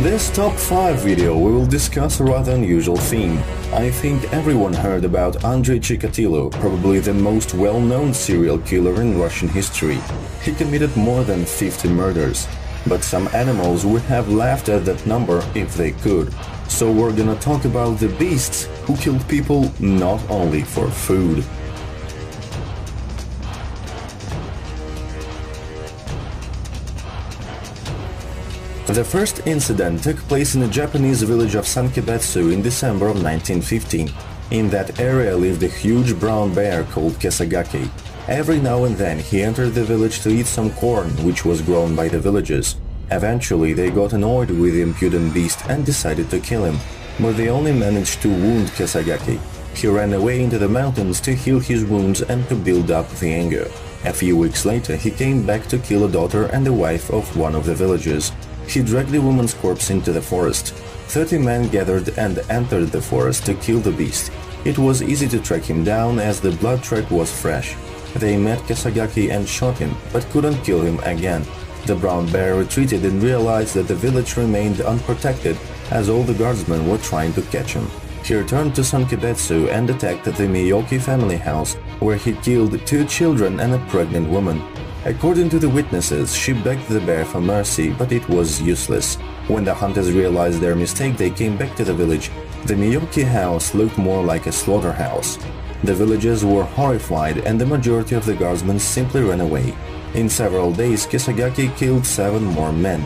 In this top 5 video we will discuss a rather unusual theme. I think everyone heard about Andrei Chikatilo, probably the most well-known serial killer in Russian history. He committed more than 50 murders. But some animals would have laughed at that number if they could. So we're gonna talk about the beasts who killed people not only for food. The first incident took place in the Japanese village of Sankebetsu in December of 1915. In that area lived a huge brown bear called Kesagake. Every now and then he entered the village to eat some corn which was grown by the villagers. Eventually they got annoyed with the impudent beast and decided to kill him, but they only managed to wound Kesagake. He ran away into the mountains to heal his wounds and to build up the anger. A few weeks later he came back to kill a daughter and the wife of one of the villagers. He dragged the woman's corpse into the forest. 30 men gathered and entered the forest to kill the beast. It was easy to track him down as the blood track was fresh. They met Kesagake and shot him, but couldn't kill him again. The brown bear retreated and realized that the village remained unprotected as all the guardsmen were trying to catch him. He returned to Sankebetsu and attacked the Miyoki family house, where he killed 2 children and a pregnant woman. According to the witnesses, she begged the bear for mercy, but it was useless. When the hunters realized their mistake, they came back to the village. The Miyoki house looked more like a slaughterhouse. The villagers were horrified and the majority of the guardsmen simply ran away. In several days, Kesagake killed 7 more men.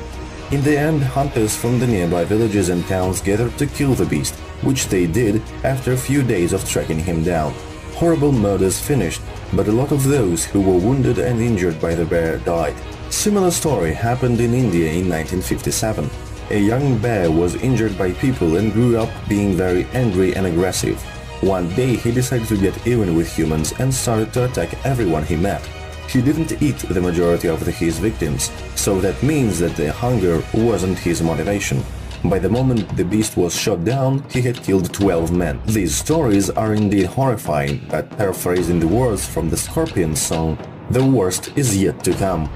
In the end, hunters from the nearby villages and towns gathered to kill the beast, which they did after a few days of tracking him down. Horrible murders finished, but a lot of those who were wounded and injured by the bear died. Similar story happened in India in 1957. A young bear was injured by people and grew up being very angry and aggressive. One day he decided to get even with humans and started to attack everyone he met. He didn't eat the majority of his victims, so that means that the hunger wasn't his motivation. By the moment the beast was shot down, he had killed 12 men. These stories are indeed horrifying, but paraphrasing the words from the Scorpions song, the worst is yet to come.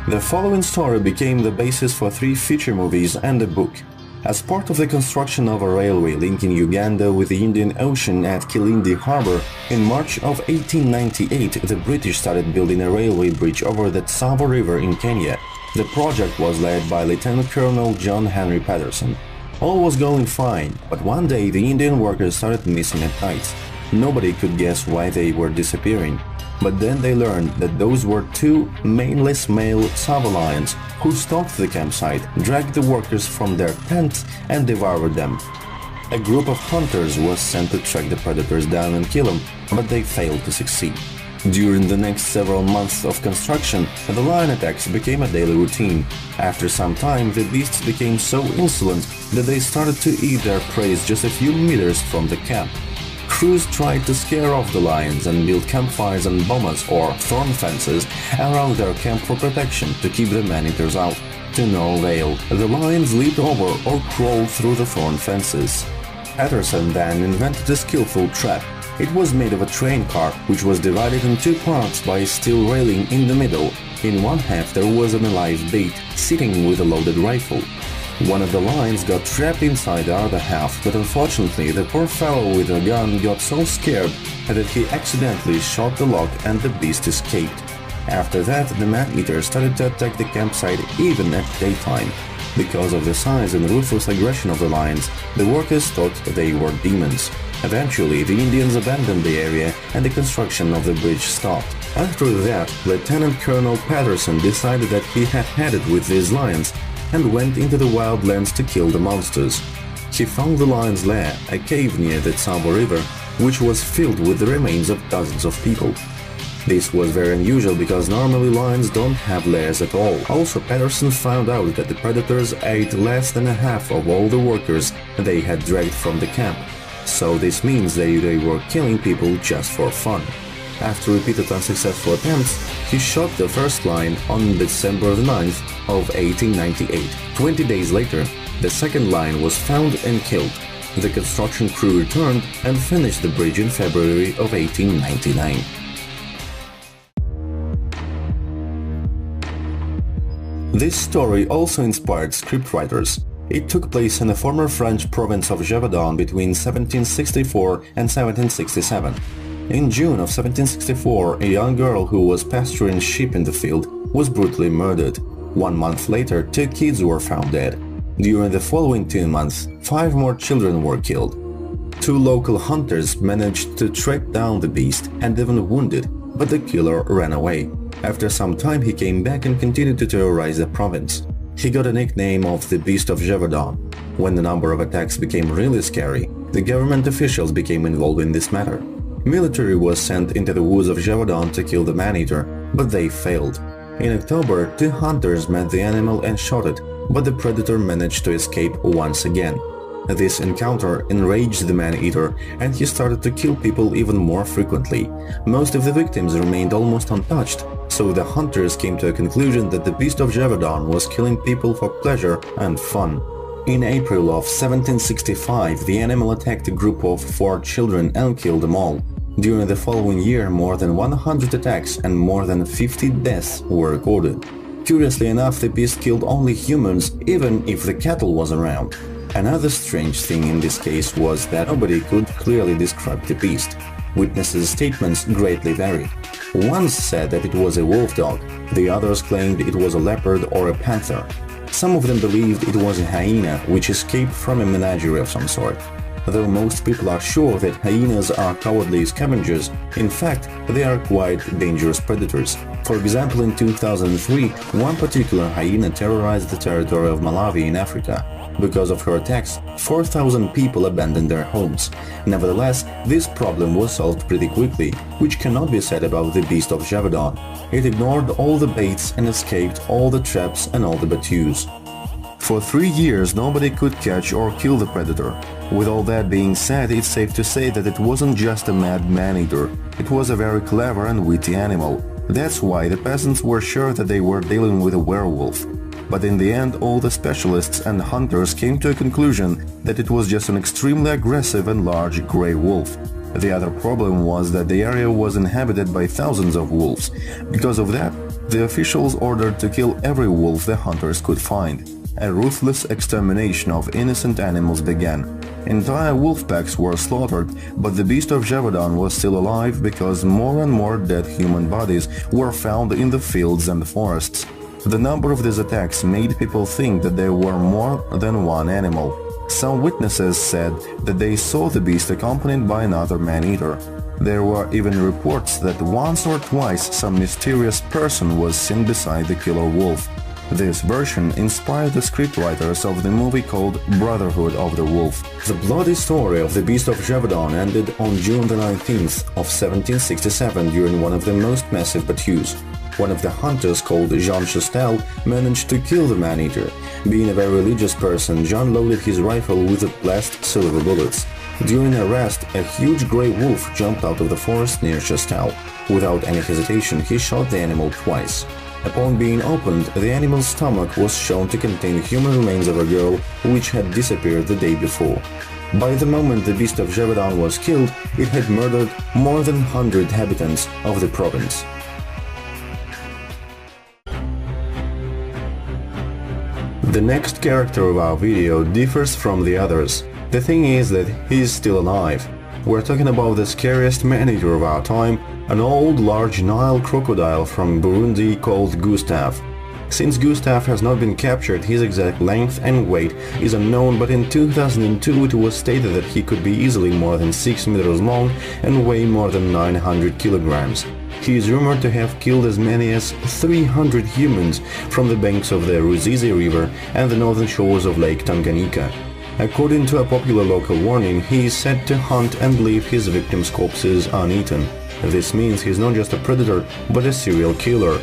The following story became the basis for 3 feature movies and a book. As part of the construction of a railway linking Uganda with the Indian Ocean at Kilindi Harbour, in March of 1898 the British started building a railway bridge over the Tsavo River in Kenya. The project was led by Lieutenant Colonel John Henry Patterson. All was going fine, but one day the Indian workers started missing at night. Nobody could guess why they were disappearing. But then they learned that those were 2 maneless male Tsavo lions who stalked the campsite, dragged the workers from their tents and devoured them. A group of hunters was sent to track the predators down and kill them, but they failed to succeed. During the next several months of construction, the lion attacks became a daily routine. After some time, the beasts became so insolent that they started to eat their prey just a few meters from the camp. Crews tried to scare off the lions and build campfires and bomas or thorn fences around their camp for protection to keep the man-eaters out. To no avail, the lions leaped over or crawled through the thorn fences. Patterson then invented a skillful trap. It was made of a train car, which was divided in 2 parts by a steel railing in the middle. In one half there was an alive bait, sitting with a loaded rifle. One of the lions got trapped inside the other half, but unfortunately the poor fellow with a gun got so scared that he accidentally shot the lock and the beast escaped. After that, the man-eater started to attack the campsite even at daytime. Because of the size and ruthless aggression of the lions, the workers thought they were demons. Eventually, the Indians abandoned the area and the construction of the bridge stopped. After that, Lieutenant Colonel Patterson decided that he had it with these lions and went into the wildlands to kill the monsters. He found the lion's lair, a cave near the Tsavo River, which was filled with the remains of dozens of people. This was very unusual because normally lions don't have lairs at all. Also, Patterson found out that the predators ate less than a half of all the workers they had dragged from the camp. So this means they were killing people just for fun. After repeated unsuccessful attempts, he shot the first lion on December 9th of 1898. 20 days later, the second lion was found and killed. The construction crew returned and finished the bridge in February of 1899. This story also inspired scriptwriters. It took place in the former French province of Gévaudan between 1764 and 1767. In June of 1764, a young girl who was pasturing sheep in the field was brutally murdered. 1 month later, 2 kids were found dead. During the following 2 months, 5 more children were killed. 2 local hunters managed to track down the beast and even wounded, but the killer ran away. After some time he came back and continued to terrorize the province. He got a nickname of the Beast of Gévaudan. When the number of attacks became really scary, the government officials became involved in this matter. Military was sent into the woods of Gévaudan to kill the man-eater, but they failed. In October, 2 hunters met the animal and shot it, but the predator managed to escape once again. This encounter enraged the man-eater, and he started to kill people even more frequently. Most of the victims remained almost untouched, so the hunters came to a conclusion that the Beast of Gévaudan was killing people for pleasure and fun. In April of 1765, the animal attacked a group of 4 children and killed them all. During the following year, more than 100 attacks and more than 50 deaths were recorded. Curiously enough, the beast killed only humans, even if the cattle was around. Another strange thing in this case was that nobody could clearly describe the beast. Witnesses' statements greatly varied. One said that it was a wolf dog, the others claimed it was a leopard or a panther. Some of them believed it was a hyena which escaped from a menagerie of some sort. Though most people are sure that hyenas are cowardly scavengers, in fact, they are quite dangerous predators. For example, in 2003, one particular hyena terrorized the territory of Malawi in Africa. Because of her attacks, 4,000 people abandoned their homes. Nevertheless, this problem was solved pretty quickly, which cannot be said about the Beast of Gévaudan. It ignored all the baits and escaped all the traps and all the battues. For 3 years, nobody could catch or kill the predator. With all that being said, it's safe to say that it wasn't just a mad man-eater. It was a very clever and witty animal. That's why the peasants were sure that they were dealing with a werewolf. But in the end, all the specialists and hunters came to a conclusion that it was just an extremely aggressive and large grey wolf. The other problem was that the area was inhabited by thousands of wolves. Because of that, the officials ordered to kill every wolf the hunters could find. A ruthless extermination of innocent animals began. Entire wolf packs were slaughtered, but the Beast of Gévaudan was still alive because more and more dead human bodies were found in the fields and forests. The number of these attacks made people think that there were more than one animal. Some witnesses said that they saw the beast accompanied by another man-eater. There were even reports that once or twice some mysterious person was seen beside the killer wolf. This version inspired the scriptwriters of the movie called Brotherhood of the Wolf. The bloody story of the Beast of Gévaudan ended on June the 19th of 1767 during one of the most massive battues. One of the hunters, called Jean Chastel, managed to kill the man-eater. Being a very religious person, Jean loaded his rifle with blessed silver bullets. During arrest, a huge grey wolf jumped out of the forest near Chastel. Without any hesitation, he shot the animal twice. Upon being opened, the animal's stomach was shown to contain human remains of a girl which had disappeared the day before. By the moment the Beast of Gévaudan was killed, it had murdered more than 100 inhabitants of the province. The next character of our video differs from the others. The thing is that he is still alive. We're talking about the scariest man-eater of our time, an old large Nile crocodile from Burundi called Gustave. Since Gustave has not been captured, his exact length and weight is unknown, but in 2002 it was stated that he could be easily more than 6 meters long and weigh more than 900 kilograms. He is rumored to have killed as many as 300 humans from the banks of the Ruzizi River and the northern shores of Lake Tanganyika. According to a popular local warning, he is said to hunt and leave his victims' corpses uneaten. This means he's not just a predator, but a serial killer.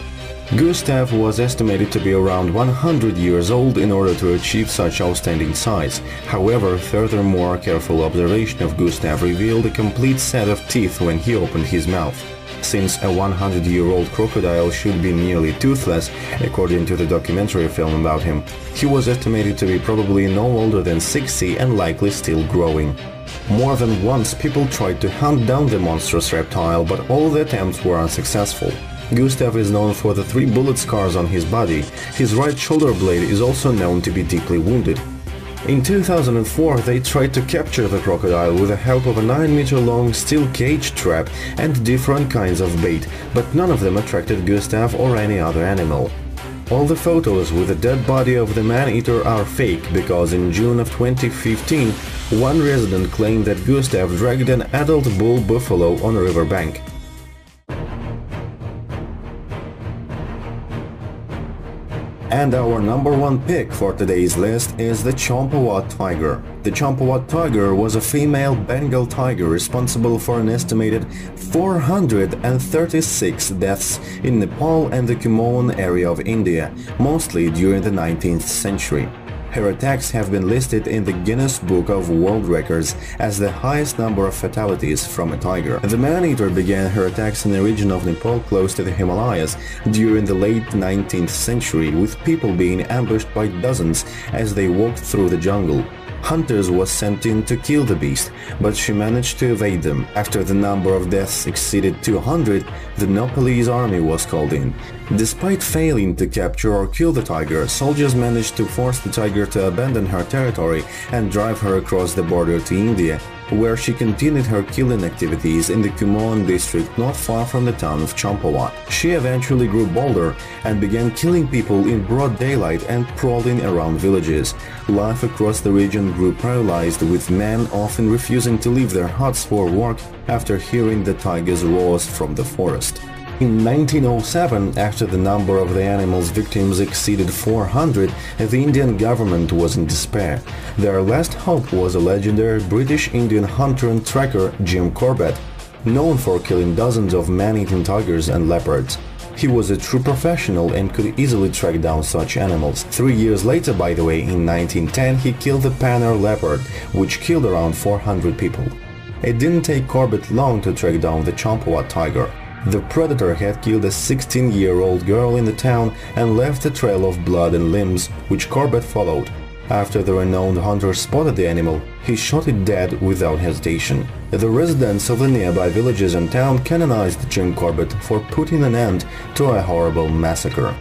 Gustave was estimated to be around 100 years old in order to achieve such outstanding size. However, furthermore, careful observation of Gustave revealed a complete set of teeth when he opened his mouth. Since a 100-year-old crocodile should be nearly toothless, according to the documentary film about him, he was estimated to be probably no older than 60 and likely still growing. More than once people tried to hunt down the monstrous reptile, but all the attempts were unsuccessful. Gustav is known for the 3 bullet scars on his body. His right shoulder blade is also known to be deeply wounded. In 2004, they tried to capture the crocodile with the help of a 9-meter-long steel cage trap and different kinds of bait, but none of them attracted Gustav or any other animal. All the photos with the dead body of the man-eater are fake, because in June of 2015, one resident claimed that Gustav dragged an adult bull buffalo on a riverbank. And our number 1 pick for today's list is the Champawat tiger. The Champawat tiger was a female Bengal tiger responsible for an estimated 436 deaths in Nepal and the Kumaon area of India, mostly during the 19th century. Her attacks have been listed in the Guinness Book of World Records as the highest number of fatalities from a tiger. The man-eater began her attacks in the region of Nepal close to the Himalayas during the late 19th century, with people being ambushed by dozens as they walked through the jungle. Hunters was sent in to kill the beast, but she managed to evade them. After the number of deaths exceeded 200, the Nepalese army was called in. Despite failing to capture or kill the tiger, soldiers managed to force the tiger to abandon her territory and drive her across the border to India, where she continued her killing activities in the Kumaon district not far from the town of Champawat. She eventually grew bolder and began killing people in broad daylight and prowling around villages. Life across the region grew paralyzed, with men often refusing to leave their huts for work after hearing the tiger's roars from the forest. In 1907, after the number of the animal's victims exceeded 400, the Indian government was in despair. Their last hope was a legendary British Indian hunter and tracker, Jim Corbett, known for killing dozens of man-eating tigers and leopards. He was a true professional and could easily track down such animals. 3 years later, by the way, in 1910, he killed the Panner leopard, which killed around 400 people. It didn't take Corbett long to track down the Champawat tiger. The predator had killed a 16-year-old girl in the town and left a trail of blood and limbs, which Corbett followed. After the renowned hunter spotted the animal, he shot it dead without hesitation. The residents of the nearby villages and town canonized Jim Corbett for putting an end to a horrible massacre.